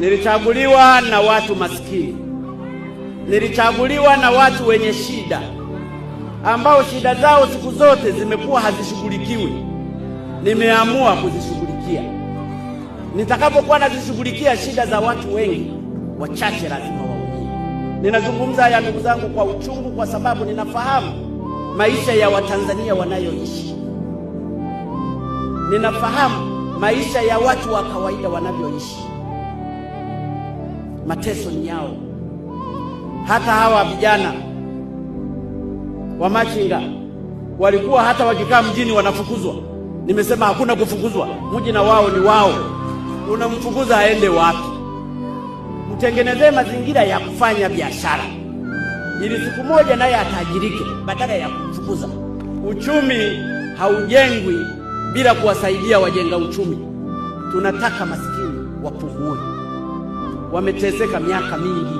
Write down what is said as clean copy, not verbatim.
Nilichaguliwa na watu maskini, nilichaguliwa na watu wenye shida, ambao shida zao siku zote zimekuwa hazishughulikiwi. Nimeamua kuzishughulikia. Nitakapokuwa nazishughulikia shida za watu wengi, wachache lazima waumie. Ninazungumza haya ndugu zangu kwa uchungu, kwa sababu ninafahamu maisha ya Watanzania wanayoishi. Ninafahamu maisha ya watu wa kawaida wanavyoishi. Mateso ni yao. Hata hawa vijana wa machinga walikuwa hata wakikaa mjini wanafukuzwa. Nimesema hakuna kufukuzwa, mji na wao ni wao. Unamfukuza aende wapi? Mtengenezee mazingira ya kufanya biashara, ili siku moja naye atajirike badala ya kumfukuza. Uchumi haujengwi bila kuwasaidia wajenga uchumi. Tunataka maskini wapungue. Wameteseka miaka mingi.